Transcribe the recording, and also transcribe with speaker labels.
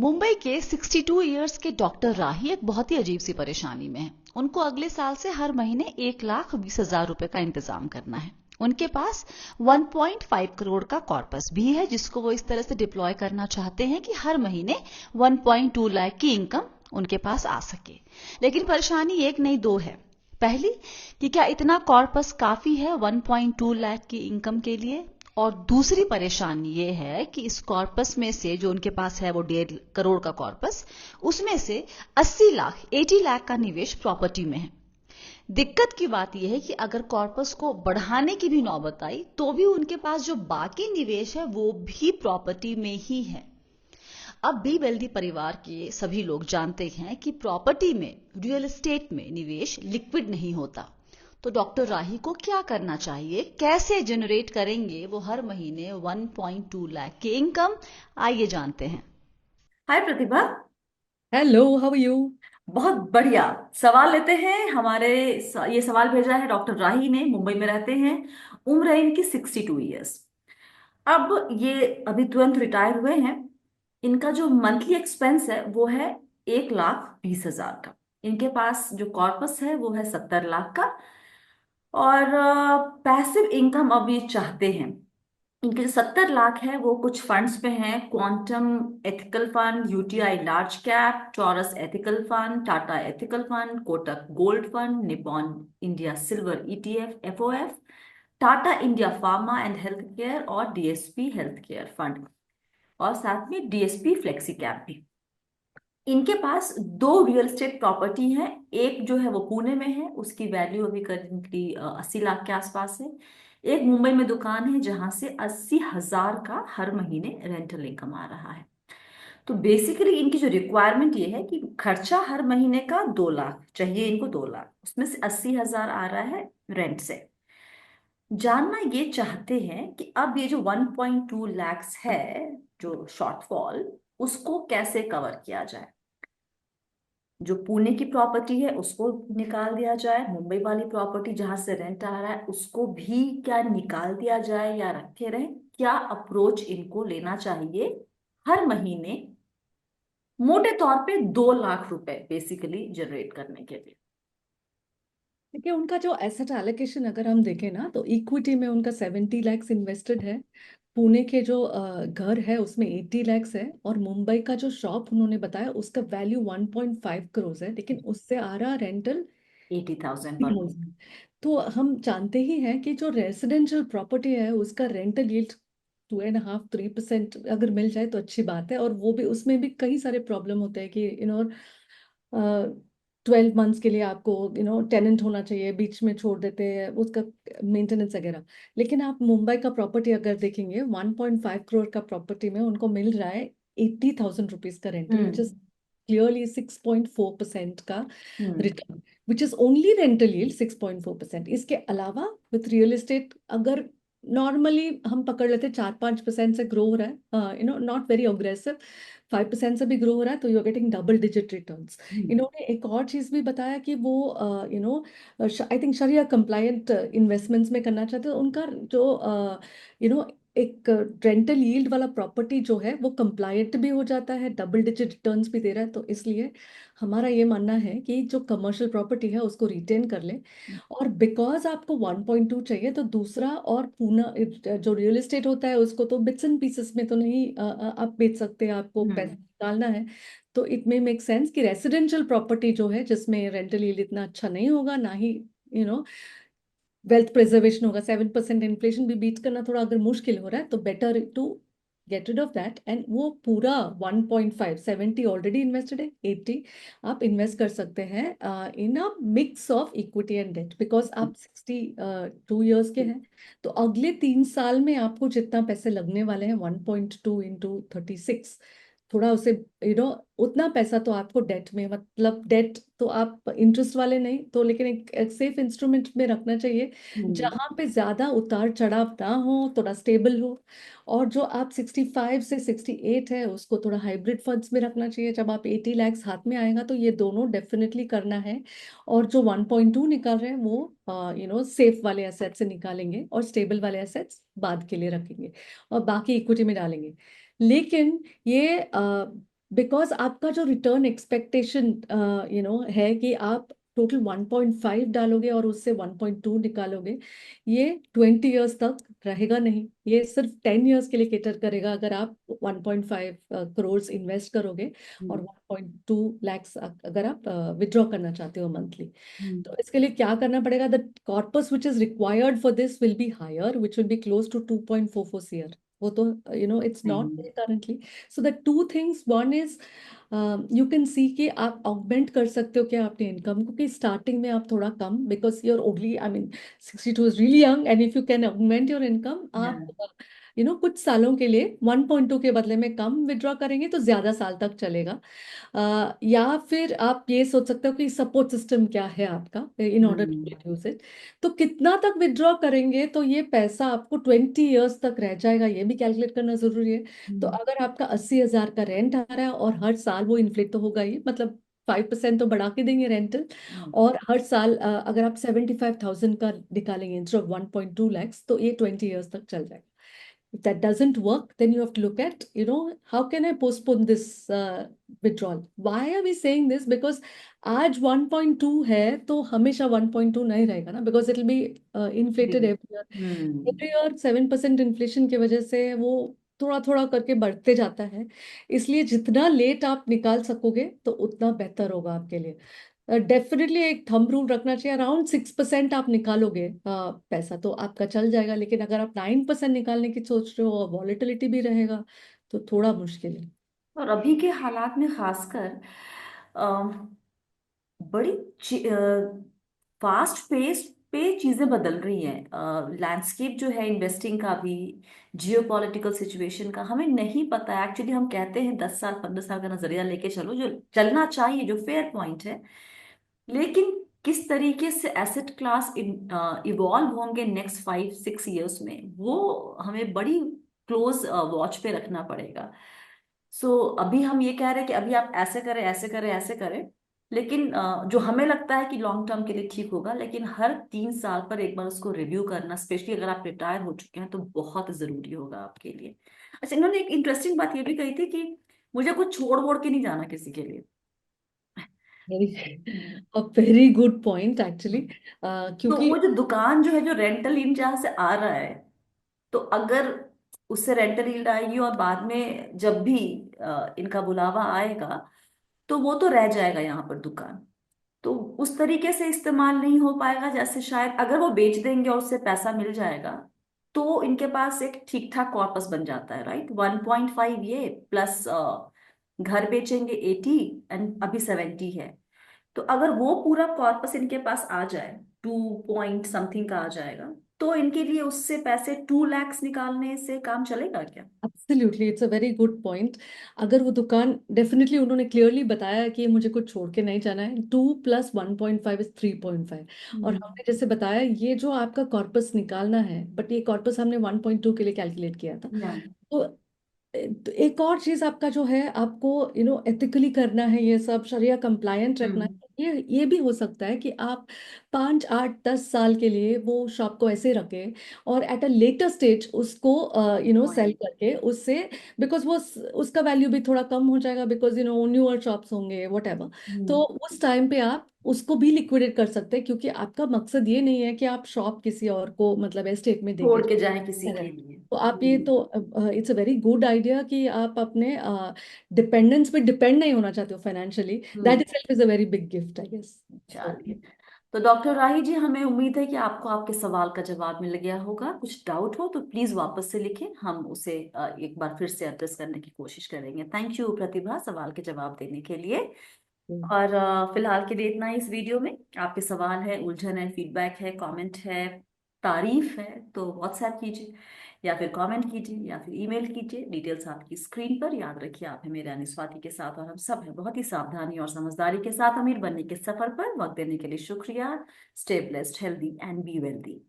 Speaker 1: मुंबई के 62 इयर्स के डॉक्टर राही एक बहुत ही अजीब सी परेशानी में है। उनको अगले साल से हर महीने 1,20,000 रुपए का इंतजाम करना है। उनके पास 1.5 करोड़ का कॉर्पस भी है, जिसको वो इस तरह से डिप्लॉय करना चाहते हैं कि हर महीने 1.2 लाख की इनकम उनके पास आ सके। लेकिन परेशानी एक नहीं दो है। पहली, कि क्या इतना कॉर्पस काफी है 1.2 लाख की इनकम के लिए? और दूसरी परेशानी ये है कि इस कॉर्पस में से जो उनके पास है वो 1.5 करोड़ का कॉर्पस, उसमें से 80 लाख का निवेश प्रॉपर्टी में है। दिक्कत की बात यह है कि अगर कॉर्पस को बढ़ाने की भी नौबत आई तो भी उनके पास जो बाकी निवेश है वो भी प्रॉपर्टी में ही है। अब बी वेल्दी परिवार के सभी लोग जानते हैं कि प्रॉपर्टी में, रियल एस्टेट में निवेश लिक्विड नहीं होता। तो डॉक्टर राही को क्या करना चाहिए, कैसे जनरेट करेंगे वो हर महीने 1.2 लाख की इनकम? आइए जानते हैं।
Speaker 2: Hi Pratibha.
Speaker 1: Hello, how are you?
Speaker 2: बहुत बढ़िया। सवाल लेते हैं हमारे। ये सवाल भेजा है डॉक्टर राही ने, मुंबई में रहते हैं। उम्र है इनकी 62 ईयर्स। अब ये अभी तुरंत रिटायर हुए हैं। इनका जो मंथली एक्सपेंस है वो है 1,20,000 का। इनके पास जो कॉर्पस है वो है 70 लाख का। और पैसिव इनकम अब ये चाहते हैं। इनके जो 70 लाख है वो कुछ फंड्स में है। Quantum ethical fund, UTI large cap, taurus ethical fund, Tata ethical fund, Kotak gold fund, Nippon India silver ETF FOF, Tata India pharma and health care और डीएसपी हेल्थ केयर फंड, और साथ में डीएसपी फ्लेक्सी कैप भी। इनके पास दो real estate property है। एक जो है वो पुणे में है, उसकी वैल्यू अभी करीबी 80 लाख के आसपास है। एक मुंबई में दुकान है जहां से 80,000 का हर महीने रेंटल इनकम आ रहा है। तो बेसिकली इनकी जो रिक्वायरमेंट ये है कि खर्चा हर महीने का 2 लाख चाहिए इनको, 2 लाख, उसमें से 80,000 आ रहा है रेंट से। जानना ये चाहते हैं कि अब ये जो 1.2 लैक्स है, जो शॉर्टफॉल, उसको कैसे कवर किया जाए। जो पुणे की प्रॉपर्टी है उसको निकाल दिया जाए, मुंबई वाली प्रॉपर्टी जहां से रेंट आ रहा है उसको भी क्या निकाल दिया जाए या रखे रहे। क्या अप्रोच इनको लेना चाहिए हर महीने मोटे तौर पे 2 लाख रुपए बेसिकली जनरेट करने के लिए।
Speaker 3: देखिए, उनका जो एसेट एलोकेशन अगर हम देखें ना, तो इक्विटी में उनका 70 लैक्स इन्वेस्टेड है। पुणे के जो घर है उसमें 80 लैक्स है, और मुंबई का जो शॉप उन्होंने बताया उसका वैल्यू 1.5 करोड़ है, लेकिन उससे आ रहा रेंटल
Speaker 2: 80,000 पर मंथ।
Speaker 3: 30,000। तो हम जानते ही हैं कि जो रेजिडेंशियल प्रॉपर्टी है उसका रेंटल यील्ड 2.5-3% अगर मिल जाए तो अच्छी बात है। और वो भी, उसमें भी कई सारे प्रॉब्लम होते हैं कि 12 मंथ्स के लिए आपको टेनेंट होना चाहिए, बीच में छोड़ देते हैं उसका मेंटेनेंस वगैरह। लेकिन आप मुंबई का प्रॉपर्टी अगर देखेंगे, 1.5 करोड़ का प्रॉपर्टी में उनको मिल रहा है 80,000 रुपीज का rental, which is
Speaker 2: hmm.
Speaker 3: Clearly 6.4% का
Speaker 2: hmm.
Speaker 3: Return, which is only rental yield 6.4%। इसके अलावा विथ रियल एस्टेट अगर नॉर्मली हम पकड़ लेते 4-5% से ग्रो हो रहा है, नॉट वेरी अग्रेसिव, 5% से भी ग्रो हो रहा है, तो you are getting double digit returns.
Speaker 2: Hmm.
Speaker 3: इन्होंने एक और चीज भी बताया कि वो I think sharia compliant investments में करना चाहते हैं। उनका जो एक रेंटल यील्ड वाला प्रॉपर्टी जो है वो कंप्लायंट भी हो जाता है, डबल डिजिट रिटर्न्स भी दे रहा है। तो इसलिए हमारा ये मानना है कि जो कमर्शियल प्रॉपर्टी है उसको रिटेन कर ले। और बिकॉज आपको 1.2 चाहिए, तो दूसरा और पूना जो रियल एस्टेट होता है उसको तो बिट्स एंड पीसेस में तो नहीं आप बेच सकते, आपको पैसा
Speaker 2: हम्म।
Speaker 3: निकालना है। तो इट मे मेक सेंस कि रेसिडेंशियल प्रॉपर्टी जो है जिसमें रेंटल यील्ड इतना अच्छा नहीं होगा, ना ही यू नो वेल्थ प्रिजर्वेशन होगा, 7% इन्फ्लेशन भी बीट करना थोड़ा अगर मुश्किल हो रहा है, तो better to get rid of that. And वो पूरा 1.5, 70 ऑलरेडी इन्वेस्टेड है, 80 आप इन्वेस्ट कर सकते हैं in a mix of equity and debt. Because आप 62 ईयर्स के हैं, तो अगले 3 साल में आपको जितना पैसे लगने वाले हैं, 1.2 इंटू 36, थोड़ा उसे उतना पैसा तो आपको डेट में, मतलब डेट तो आप इंटरेस्ट वाले नहीं तो, लेकिन एक सेफ इंस्ट्रूमेंट में रखना चाहिए
Speaker 2: हम्म।
Speaker 3: जहां पे ज्यादा उतार चढ़ाव ना हो, थोड़ा स्टेबल हो। और जो आप 65 से 68 है उसको थोड़ा हाइब्रिड फंड्स में रखना चाहिए। जब आप 80 लैक्स हाथ में आएगा तो ये दोनों डेफिनेटली करना है। और जो 1.2 निकाल रहे हैं वो सेफ वाले एसेट से निकालेंगे, और स्टेबल वाले एसेट्स बाद के लिए रखेंगे, और बाकी इक्विटी में डालेंगे। लेकिन ये बिकॉज आपका जो रिटर्न एक्सपेक्टेशन है कि आप टोटल 1.5 डालोगे और उससे 1.2 निकालोगे, ये 20 इयर्स तक रहेगा नहीं। ये सिर्फ 10 इयर्स के लिए केटर करेगा अगर आप 1.5 करोड़ इन्वेस्ट करोगे और
Speaker 2: हम्म
Speaker 3: 1.2 लैक्स अगर आप विड्रॉ करना चाहते हो मंथली।
Speaker 2: हम्म
Speaker 3: तो इसके लिए क्या करना पड़ेगा? The corpus which is required for this will be higher, which will be close to 2.44 CR। वो तो it's not
Speaker 2: hmm
Speaker 3: currently. So the two things, one is you can see कि आप ऑगमेंट कर सकते हो क्या अपनी इनकम को, कि स्टार्टिंग में आप थोड़ा कम, because you're only, I mean 62 is really young, and if you can augment your income, आप कुछ सालों के लिए 1.2 के बदले में कम विड्रॉ करेंगे तो ज्यादा साल तक चलेगा। या फिर आप ये सोच सकते हो कि सपोर्ट सिस्टम क्या है आपका in order to
Speaker 2: hmm
Speaker 3: reduce it. तो कितना तक विड्रॉ करेंगे तो ये पैसा आपको 20 इयर्स तक रह जाएगा, ये भी कैलकुलेट करना जरूरी है। तो
Speaker 2: हम्म
Speaker 3: अगर आपका 80,000 का रेंट आ रहा है और हर साल वो इन्फ्लेट तो होगा ही, मतलब 5% तो बढ़ा के देंगे रेंटल, और हर साल अगर आप 75,000 का निकालेंगे इंस्टेड ऑफ 1.2 लैक्स, तो ये 20 इयर्स तक चल जाएगा। If that doesn't work, then you have to look at, how can I postpone this withdrawal? Why are we saying this? Because आज 1.2 है तो हमेशा 1.2 नहीं रहेगा ना, because it will be inflated every year.
Speaker 2: Hmm
Speaker 3: Every year 7% inflation की वजह से वो थोड़ा थोड़ा करके बढ़ते जाता है। इसलिए जितना लेट आप निकाल सकोगे तो उतना बेहतर होगा आपके लिए। डेफिनेटली एक थंब रूल रखना चाहिए, अराउंड 6% आप निकालोगे पैसा तो आपका चल जाएगा। लेकिन अगर आप 9% निकालने की सोच रहे हो और वॉलेटिलिटी भी रहेगा तो थोड़ा मुश्किल है।
Speaker 2: और अभी के हालात में खासकर बड़ी फास्ट पेस पे चीजें बदल रही हैं। लैंडस्केप जो है इन्वेस्टिंग का भी, जियो पॉलिटिकल सिचुएशन का हमें नहीं पता है। एक्चुअली हम कहते हैं 10 साल 15 साल का नजरिया लेके चलो, जो चलना चाहिए, जो फेयर पॉइंट है। लेकिन किस तरीके से एसेट क्लास इवॉल्व होंगे नेक्स्ट 5 6 इयर्स में, वो हमें बड़ी क्लोज वॉच पे रखना पड़ेगा। अभी हम ये कह रहे हैं कि अभी आप ऐसे करें ऐसे करें ऐसे करें, लेकिन जो हमें लगता है कि लॉन्ग टर्म के लिए ठीक होगा, लेकिन हर 3 साल पर एक बार उसको रिव्यू करना, स्पेशली अगर आप रिटायर हो चुके हैं, तो बहुत जरूरी होगा आपके लिए। अच्छा, इन्होंने एक इंटरेस्टिंग बात ये भी कही थी कि मुझे कुछ छोड़ वोड़ के नहीं जाना किसी के लिए।
Speaker 3: वेरी गुड पॉइंट एक्चुअली,
Speaker 2: तो
Speaker 3: क्योंकि
Speaker 2: वो जो दुकान जो है, जो रेंटल इन जहां से आ रहा है, तो अगर उससे रेंटल यील्ड आएगी और बाद में जब भी इनका बुलावा आएगा, तो वो तो रह जाएगा यहाँ पर दुकान। तो उस तरीके से इस्तेमाल नहीं हो पाएगा जैसे शायद अगर वो बेच देंगे और उससे पैसा मिल जाएगा, तो इनके पास एक ठीक ठाक कॉर्पस बन जाता है, राइट। 1.5 ये प्लस घर बेचेंगे 80, एंड अभी 70 है। तो अगर वो पूरा कॉर्पस इनके पास आ जाए, 2 पॉइंट समथिंग का आ जाएगा, तो इनके लिए उससे पैसे 2 लैक्स निकालने से काम चलेगा क्या?
Speaker 3: Absolutely it's a very good point. अगर वो दुकान, डेफिनेटली उन्होंने क्लियरली बताया कि मुझे कुछ छोड़ के नहीं जाना है, 2 + 1.5 इज 3.5। और
Speaker 2: हम्म
Speaker 3: हमने जैसे बताया ये जो आपका कॉर्पस निकालना है, बट ये कॉर्पस हमने 1.2 के लिए कैलकुलेट किया था।
Speaker 2: या
Speaker 3: तो तो एक और चीज आपका जो है, आपको एथिकली करना है, ये सब शरिया कंप्लायंट रखना
Speaker 2: हम्म
Speaker 3: है। ये भी हो सकता है कि आप 5 8 10 साल के लिए वो शॉप को ऐसे रखें और एट अ लेटर स्टेज उसको सेल
Speaker 2: पॉइंट
Speaker 3: करके उससे, बिकॉज वो उसका वैल्यू भी थोड़ा कम हो जाएगा, बिकॉज न्यूअर शॉप्स होंगे वट। तो उस टाइम पे आप उसको भी लिक्विडेट कर सकते हैं, क्योंकि आपका मकसद ये नहीं है कि आप शॉप किसी और को मतलब एस्टेट में देके
Speaker 2: छोड़ के जाए किसी के
Speaker 3: करें।
Speaker 2: लिए।
Speaker 3: तो आप ये तो, it's a very good idea कि आप अपने डिपेंडेंस पे डिपेंड नहीं होना चाहते हो financially. That
Speaker 2: hmm
Speaker 3: itself is a very big gift I guess. So
Speaker 2: चलिए, तो डॉक्टर राही जी, हमें उम्मीद है कि आपको आपके सवाल का जवाब मिल गया होगा। कुछ डाउट हो तो प्लीज वापस से लिखें, हम उसे एक बार फिर से एड्रेस करने की कोशिश करेंगे। थैंक यू प्रतिभा, सवाल के जवाब देने के लिए। और फिलहाल के लिए इतना ही इस वीडियो में। आपके सवाल है, उलझन है, फीडबैक है, कमेंट है, तारीफ है, तो व्हाट्सएप कीजिए, या फिर कमेंट कीजिए, या फिर ईमेल कीजिए। डिटेल्स आपकी स्क्रीन पर। याद रखिए, आप हैं मेरे यानी स्वाति के साथ, और हम सब हैं बहुत ही सावधानी और समझदारी के साथ अमीर बनने के सफर पर। वक्त देने के लिए शुक्रिया। Stay blessed, healthy and be wealthy.